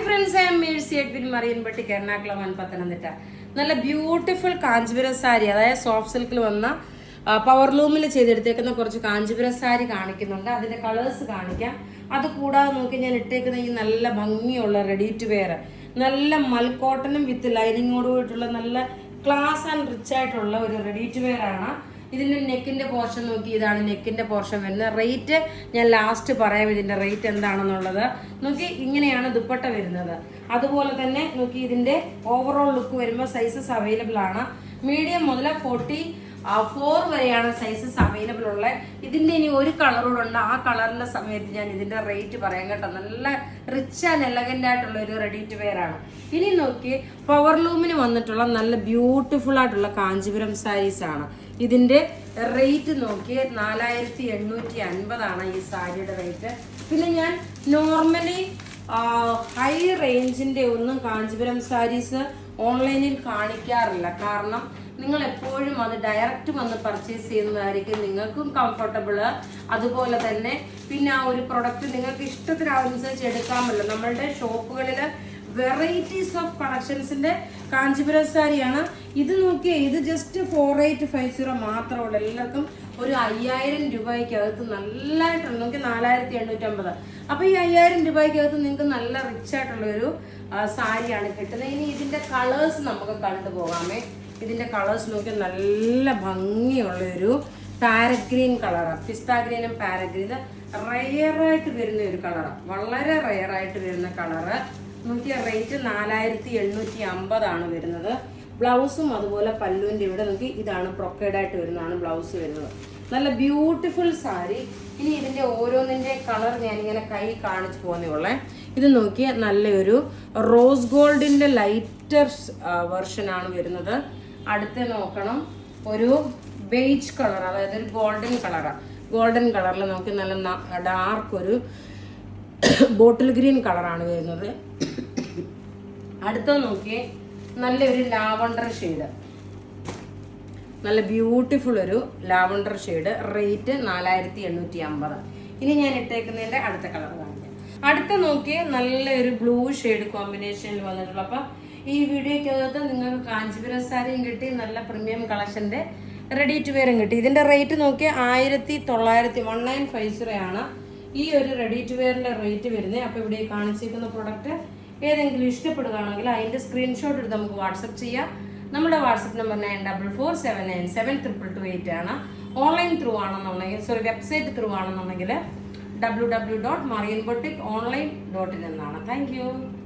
friends, I am Mercy Edwin Marian Boutique Ernakulam and Pathanamthitta. നല്ല beautiful Kanchipuram sari, അതായത് soft സിൽക്കിൽ വന്ന പവർ ലൂമിൽ ചെയ്തെടുത്തേക്കുന്ന കുറച്ച് കാഞ്ചീപുരം സാരി കാണിക്കുന്നുണ്ട്. അതിന്റെ കളേഴ്സ് കാണിക്കാം. അത് കൂടാതെ നോക്കി ഞാൻ ഇട്ടേക്കുന്ന ഈ നല്ല ഭംഗിയുള്ള റെഡി ടു വെയർ, നല്ല മൽക്കോട്ടനും വിത്ത് ലൈനിങ്ങോട് കൂടിയിട്ടുള്ള നല്ല ക്ലാസ് ആൻഡ് റിച്ച് ആയിട്ടുള്ള ഒരു റെഡി ടു വെയർ ആണ്. ഇതിന്റെ നെക്കിന്റെ പോർഷൻ നോക്കി, ഇതാണ് നെക്കിന്റെ പോർഷൻ വരുന്നത്. റേറ്റ് ഞാൻ ലാസ്റ്റ് പറയാം, ഇതിന്റെ റേറ്റ് എന്താണെന്നുള്ളത്. നോക്കി, ഇങ്ങനെയാണ് ദുപ്പട്ട വരുന്നത്. അതുപോലെ തന്നെ നോക്കി, ഇതിന്റെ ഓവറോൾ ലുക്ക് വരുമ്പോൾ സൈസസ് അവൈലബിൾ ആണ്. മീഡിയം മുതൽ 44 വരെയാണ് സൈസസ് അവൈലബിൾ ഉള്ളത്. ഇതിന്റെ ഇനി ഒരു കളറോട് ഉണ്ട്, ആ കളറിന്റെ സമയത്ത് ഞാൻ ഇതിന്റെ റേറ്റ് പറയാം കേട്ടോ. നല്ല റിച്ച് ആൻഡ് എലഗന്റ് ആയിട്ടുള്ള ഒരു റെഡി ടു വെയർ ആണ്. ഇനി നോക്കി, പവർ ലൂമിന് വന്നിട്ടുള്ള നല്ല ബ്യൂട്ടിഫുൾ ആയിട്ടുള്ള കാഞ്ചീപുരം സാരീസ് ആണ്. ഇതിന്റെ റേറ്റ് നോക്കി 4850 ഈ സാരിയുടെ റേറ്റ്. പിന്നെ ഞാൻ നോർമലി ഹൈ റേഞ്ചിന്റെ ഒന്നും കാഞ്ചീപുരം സാരീസ് ഓൺലൈനിൽ കാണിക്കാറില്ല. കാരണം നിങ്ങൾ എപ്പോഴും അത് ഡയറക്റ്റ് വന്ന് പർച്ചേസ് ചെയ്യുന്നതായിരിക്കും നിങ്ങൾക്കും കംഫർട്ടബിള്. അതുപോലെ തന്നെ പിന്നെ ആ ഒരു പ്രൊഡക്റ്റ് നിങ്ങൾക്ക് ഇഷ്ടത്തിനനുസരിച്ച് എടുക്കാമല്ലോ. നമ്മളുടെ ഷോപ്പുകളിൽ വെറൈറ്റീസ് ഓഫ് കളക്ഷൻസിന്റെ കാഞ്ചീപുരം സാരിയാണ്. ഇത് നോക്കിയേ, ഇത് ജസ്റ്റ് 4850 മാത്രമേ ഉള്ളൂ. എല്ലാവർക്കും ഒരു 5000 രൂപയ്ക്കകത്ത് നല്ലതായിട്ടുണ്ട്. നോക്കി, 4850. അപ്പൊ ഈ 5000 രൂപയ്ക്കകത്ത് നിങ്ങൾക്ക് നല്ല റിച്ച് ആയിട്ടുള്ള ഒരു സാരിയാണ് കിട്ടുന്നത്. ഇനി ഇതിന്റെ കളേഴ്സ് നമുക്ക് കണ്ടുപോകാമേ. ഇതിന്റെ കളേഴ്സ് നോക്കി, നല്ല ഭംഗിയുള്ള ഒരു പാരറ്റ് ഗ്രീൻ കളറാണ്. പിസ്ത ഗ്രീനും പാരറ്റ് ഗ്രീനും റയറായിട്ട് വരുന്ന ഒരു കളറാണ്, വളരെ റയറായിട്ട് വരുന്ന കളറ്. നോക്കിയ റേറ്റ് 4850 വരുന്നത്. ബ്ലൗസും അതുപോലെ പല്ലുവിന്റെ ഇവിടെ നോക്കി, ഇതാണ് പ്രൊക്കേഡായിട്ട് വരുന്നതാണ് ബ്ലൗസ് വരുന്നത്. നല്ല ബ്യൂട്ടിഫുൾ സാരി. ഇനി ഇതിന്റെ ഓരോന്നിന്റെ കളർ ഞാനിങ്ങനെ കൈ കാണിച്ചു പോകുന്നേ. ഇത് നോക്കിയ നല്ലൊരു റോസ് ഗോൾഡിന്റെ ലൈറ്റർ വെർഷൻ ആണ് വരുന്നത്. അടുത്ത് നോക്കണം, ഒരു ബേജ് കളർ, അതായത് ഒരു ഗോൾഡൻ കളറാണ്. ഗോൾഡൻ കളറിൽ നോക്കി നല്ല ഡാർക്ക് ഒരു ബോട്ടിൽ ഗ്രീൻ കളറാണ് വരുന്നത്. അടുത്ത നോക്കിയേ, നല്ലൊരു ലാവണ്ടർ ഷെയ്ഡ്, നല്ല ബ്യൂട്ടിഫുൾ ഒരു ലാവണ്ടർ ഷെയ്ഡ്. റേറ്റ് 4850. ഇനി ഞാൻ ഇട്ടേക്കുന്നതിന്റെ അടുത്ത കളർ കാണിക്കാം. അടുത്ത നോക്കിയേ, നല്ലൊരു ബ്ലൂ ഷെയ്ഡ് കോമ്പിനേഷനിൽ വന്നിട്ടുള്ള. അപ്പൊ ഈ വീഡിയോക്കകത്ത് നിങ്ങൾക്ക് കാഞ്ചീപുരം സാരിയും കിട്ടി, നല്ല പ്രീമിയം കളക്ഷന്റെ റെഡി ടു വെയറും കിട്ടി. ഇതിന്റെ റേറ്റ് നോക്കിയാൽ 1950 ആണ് ഈ ഒരു റെഡി ടു വെയറിന്റെ റേറ്റ് വരുന്നത്. അപ്പൊ ഇവിടെ കാണിച്ചിരിക്കുന്ന പ്രൊഡക്റ്റ് ഏതെങ്കിലും ഇഷ്ടപ്പെടുകയാണെങ്കിൽ അതിന്റെ സ്ക്രീൻഷോട്ട് എടുത്ത് നമുക്ക് വാട്സപ്പ് ചെയ്യാം. നമ്മുടെ വാട്സപ്പ് നമ്പർ 9447972228 ആണ്. ഓൺലൈൻ ത്രൂ ആണെന്നുണ്ടെങ്കിൽ, വെബ്സൈറ്റ് ത്രൂ ആണെന്നുണ്ടെങ്കിൽ www.marianboutique.online.in എന്നാണ്. Thank you.